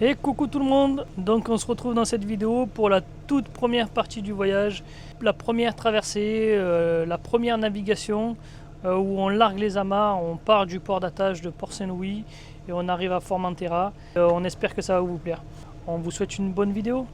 Et coucou tout le monde, donc on se retrouve dans cette vidéo pour la toute première partie du voyage, la première traversée, la première navigation où on largue les amarres, on part du port d'attache de Port-Saint-Louis et on arrive à Formentera. On espère que ça va vous plaire. On vous souhaite une bonne vidéo.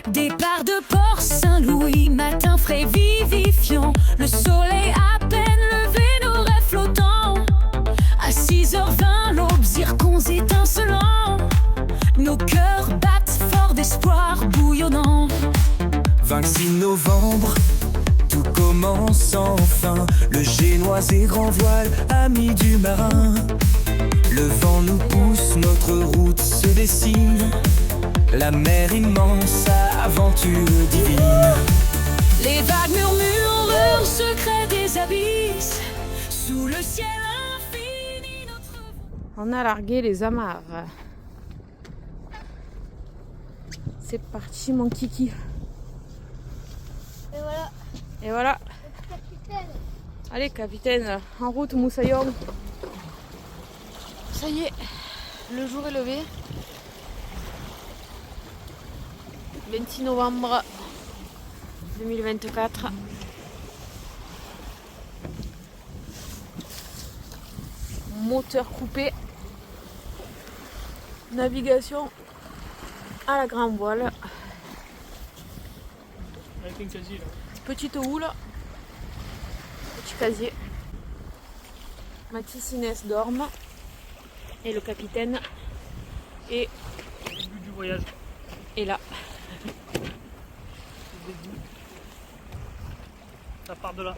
Départ de Port-Saint-Louis, matin frais vivifiant. Le soleil à peine levé, nos rêves flottants. À 6h20, l'aube, zircons étincelants. Nos cœurs battent fort d'espoir bouillonnant. 26 novembre, tout commence enfin. Le génoisé grand voile, ami du marin. Le vent nous pousse, notre route se dessine. La mer immense, aventure divine. Les vagues murmurent leurs secrets des abysses. Sous le ciel infini, notre voix. On a largué les amarres. C'est parti mon kiki. Et voilà, Et voilà. capitaine. Allez capitaine, en route Moussaillon. Ça y est, le jour est levé. 26 novembre 2024. Moteur coupé. Navigation à la grande voile. Avec un casier là. Petite houle. Petit casier. Mathis Inès dorment. Et le capitaine est Début du voyage. là. Ça part de là.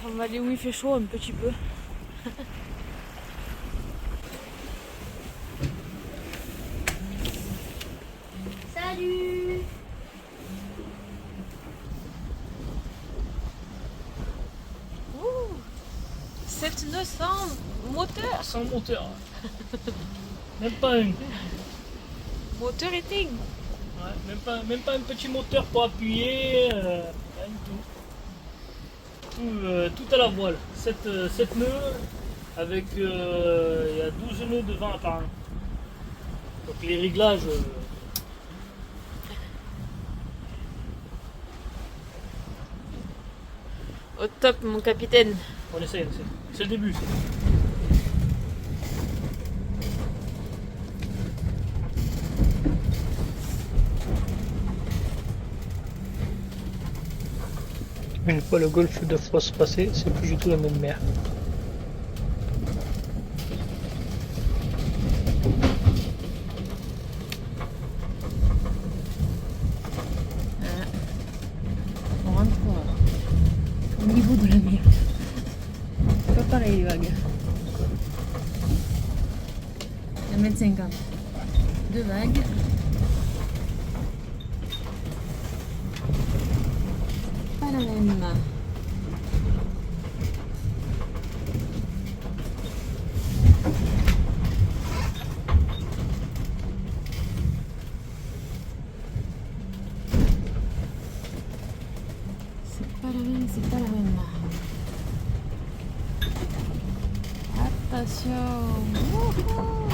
On va aller où il fait chaud un petit peu. Salut. Ouh, 7900 moteur. Sans moteur. Même pas un. Moteur éteint. Ouais, même pas un petit moteur pour appuyer. Rien du tout. Tout à la voile. 7 nœuds avec il y a 12 nœuds de vent apparemment. Donc les réglages. Au top mon capitaine. On essaye. C'est le début. Une fois le golfe de Fosse passé, c'est plus du tout la même mer. On rentre au niveau de la mer. Pas pareil les vagues. 1,50 m. Deux vagues. Pas la même. C'est pas la même. Attention. Wouhou.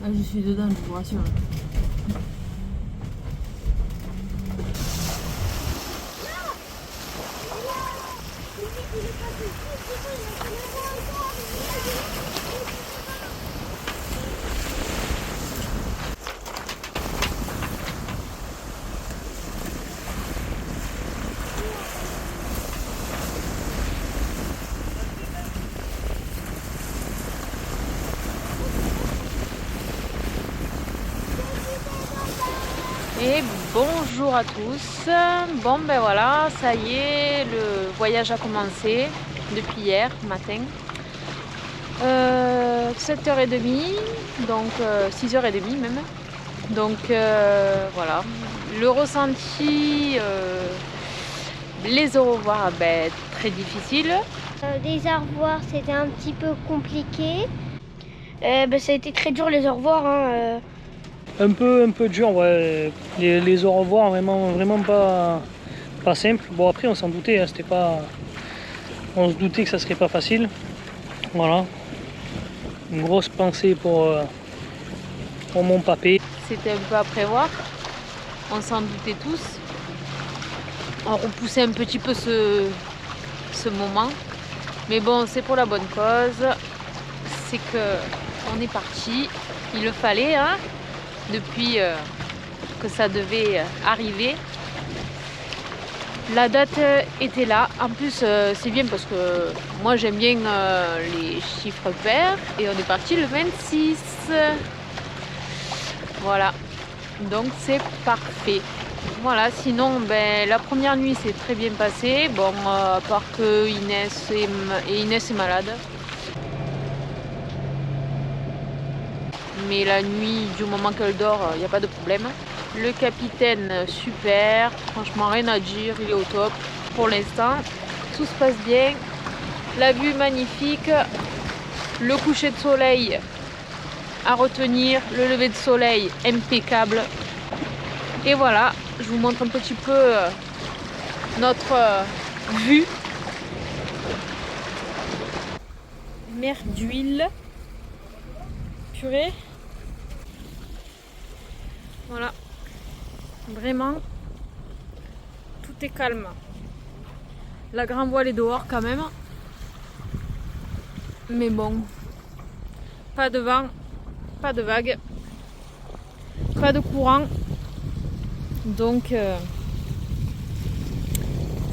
Ah, je suis dedans, je vous rassure. Et bonjour à tous. Bon ben voilà, ça y est, le voyage a commencé depuis hier matin. 7h30, donc 6h30 même. Donc voilà, le ressenti, les au revoir, ben, très difficile. Les au revoir, c'était un petit peu compliqué. Ça a été très dur les au revoir. Hein, Un peu dur, ouais. Les au revoir, vraiment pas simple. Bon, après, on s'en doutait, hein, c'était pas... On se doutait que ça serait pas facile. Voilà. Une grosse pensée pour mon papé. C'était un peu à prévoir, on s'en doutait tous. On repoussait un petit peu ce moment. Mais bon, c'est pour la bonne cause. C'est que on est parti. Il le fallait, hein, depuis que ça devait arriver. La date était là. En plus, c'est bien parce que moi j'aime bien les chiffres pairs. Et on est parti le 26. Voilà. Donc c'est parfait. Voilà, sinon ben, la première nuit s'est très bien passée. Bon, à part que Inès est malade. Mais la nuit, du moment qu'elle dort, il n'y a pas de problème. Le capitaine, super. Franchement, rien à dire, il est au top. Pour l'instant, tout se passe bien. La vue magnifique. Le coucher de soleil à retenir. Le lever de soleil, impeccable. Et voilà, je vous montre un petit peu notre vue. Mer d'huile. Purée. Voilà. Vraiment, tout est calme. La grande voile est dehors quand même. Mais bon, pas de vent, pas de vagues, pas de courant. Donc,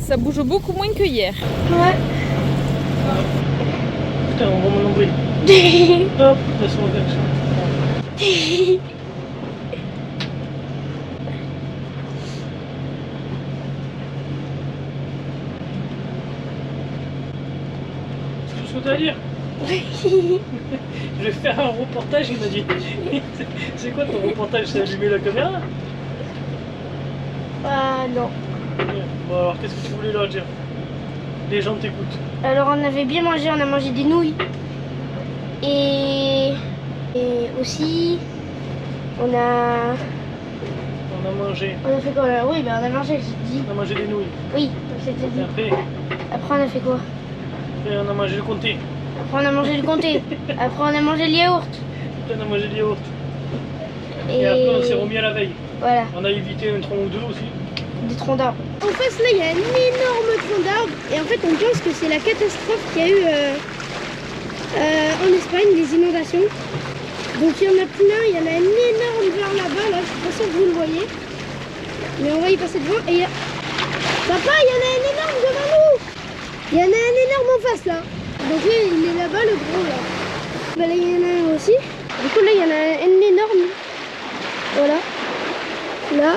ça bouge beaucoup moins que hier. Ouais. Putain, on va mon nombril. Hop, laisse-moi faire ça. C'est tout ce que tu as à dire. Je vais faire un reportage, il m'a dit. C'est quoi ton reportage? C'est allumer la caméra? Ah non. Bon alors, qu'est-ce que tu voulais leur dire? Les gens t'écoutent. Alors on avait bien mangé, on a mangé des nouilles. Et aussi, on a mangé. On a fait quoi là? Oui, on a mangé, j'ai dit. On a mangé des nouilles. Oui, c'était dit. Et Après on a fait quoi? après on a mangé le comté. Après on a mangé le comté. Après on a mangé le yaourt. Après on a mangé le yaourt. Et après on s'est remis à la veille. Voilà, On a évité un tronc ou deux aussi. des troncs d'arbres. En face là, il y a un énorme tronc d'arbre. Et en fait, on pense que c'est la catastrophe qu'il y a eu en Espagne, les inondations. Donc il y en a plein, il y en a un énorme vers là-bas, là, je suis pas sûre que vous le voyez. Mais on va y passer devant. Et il y a... Papa, il y en a un énorme devant nous. Il y en a un énorme en face là. Donc là, il est là-bas, le gros là. Bah, là, il y en a un aussi. Du coup, là, il y en a un énorme. Voilà. Là.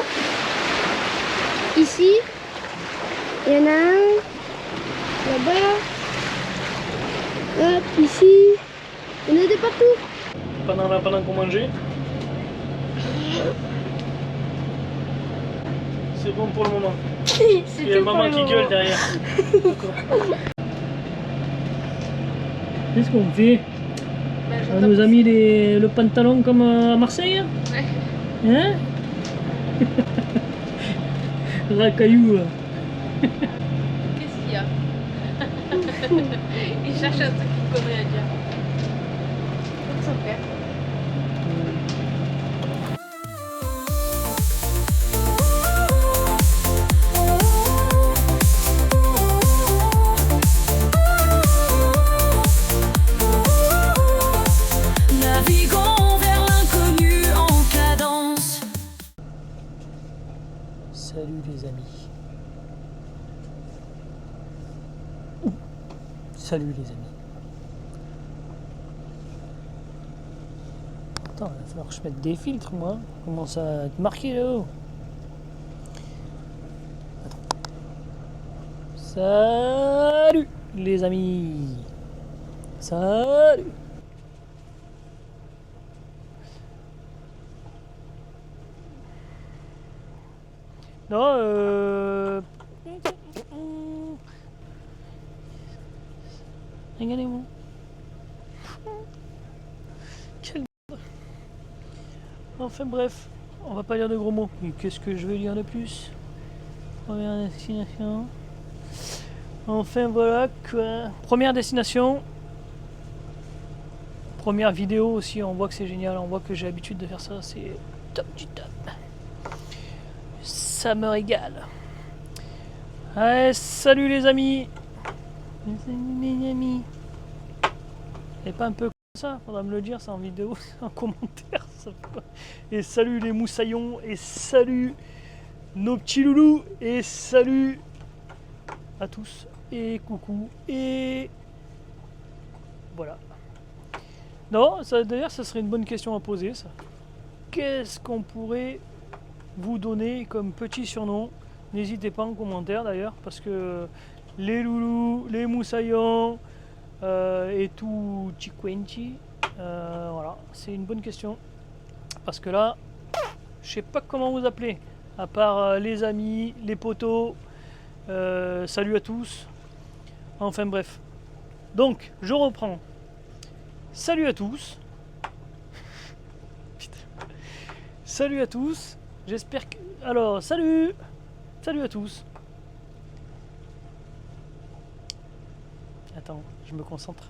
Ici. Il y en a un. Là-bas. Hop, ici. Il y en a de partout. Pendant qu'on mangeait. C'est bon pour le moment. Il y a maman qui gueule derrière. Qu'est-ce qu'on fait? On nous a mis le pantalon comme à Marseille? Ouais. Hein? Racaillou. Qu'est-ce qu'il y a? Il cherche un truc qu'il connaît à dire. Comme son père. Naviguons vers l'inconnu en cadence. Salut les amis. Salut les amis. Attends, il va falloir que je mette des filtres moi. Comment ça va être marqué là-haut? Salut les amis. Salut. Non, regardez-moi. Quelle merde. Enfin bref, on va pas dire de gros mots. Et qu'est-ce que je vais dire de plus? Première destination. Enfin voilà quoi. Première destination. Première vidéo aussi, on voit que c'est génial, on voit que j'ai l'habitude de faire ça, c'est top du top. Ça me régale. Allez, salut les amis. Les amis. Et pas un peu comme ça, faudra me le dire, c'est en vidéo, c'est en commentaire. Ça. Et salut les moussaillons, et salut nos petits loulous, et salut à tous, et coucou, et voilà. Non, d'ailleurs, ça serait une bonne question à poser, ça. Qu'est-ce qu'on pourrait vous donner comme petit surnom? N'hésitez pas en commentaire, d'ailleurs, parce que les loulous, les moussaillons et tout chiquenti, voilà, c'est une bonne question. Parce que là, je sais pas comment vous appeler, à part les amis, les potos, salut à tous. Enfin bref. Donc, je reprends. Salut à tous. Putain. Salut à tous. J'espère que... Alors, salut. Salut à tous. Attends, je me concentre.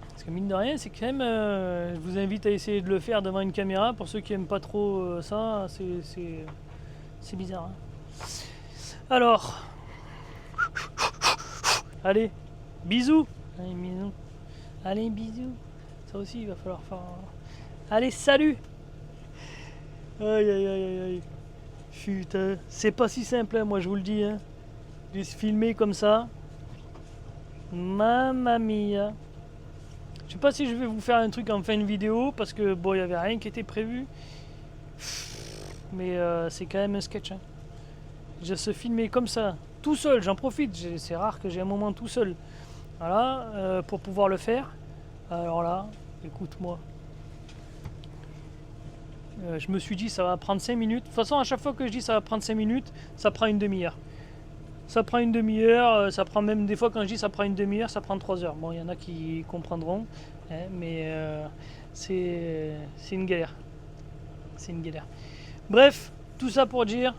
Parce que mine de rien, c'est quand même... je vous invite à essayer de le faire devant une caméra. Pour ceux qui aiment pas trop ça, c'est bizarre. Hein. Alors... Allez, bisous. Allez, bisous. Allez, bisous. Ça aussi, il va falloir faire... Allez, salut. Aïe, aïe, aïe, aïe. Putain, c'est pas si simple, hein, moi je vous le dis. Hein. De se filmer comme ça. Mamma mia. Je sais pas si je vais vous faire un truc en fin de vidéo, parce que bon, il n'y avait rien qui était prévu. Mais c'est quand même un sketch. Hein. Je se filmer comme ça, tout seul, j'en profite. C'est rare que j'ai un moment tout seul. Voilà, pour pouvoir le faire. Alors là, écoute-moi. Je me suis dit ça va prendre 5 minutes. De toute façon, à chaque fois que je dis ça va prendre 5 minutes, ça prend une demi-heure. Ça prend une demi-heure, ça prend même des fois quand je dis ça prend une demi-heure, ça prend 3 heures. Bon, il y en a qui comprendront, hein, mais c'est une galère. C'est une galère. Bref, tout ça pour dire,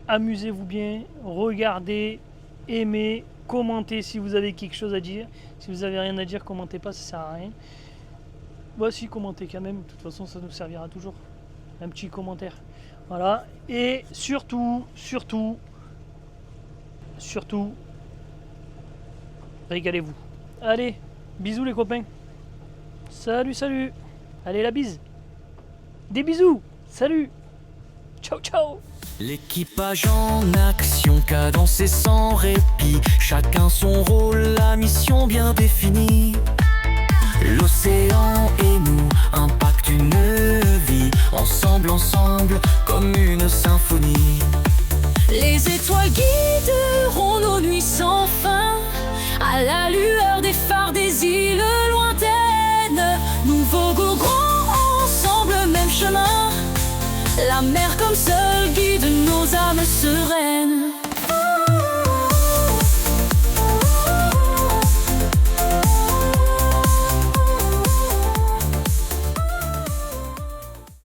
amusez-vous bien, regardez, aimez, commentez si vous avez quelque chose à dire. Si vous avez rien à dire, commentez pas, ça sert à rien. Voici, commentez quand même, de toute façon ça nous servira toujours. Un petit commentaire. Voilà. Et surtout, régalez-vous. Allez, bisous les copains. Salut, salut. Allez, la bise. Des bisous. Salut. Ciao, ciao. L'équipage en action, cadencé sans répit. Chacun son rôle, la mission bien définie. L'océan et nous, un pacte, une vie. Ensemble, comme une symphonie. Les étoiles guideront nos nuits sans fin, à la lueur des phares des îles lointaines. Nous voguerons ensemble, même chemin. La mer comme seul guide nos âmes sereines.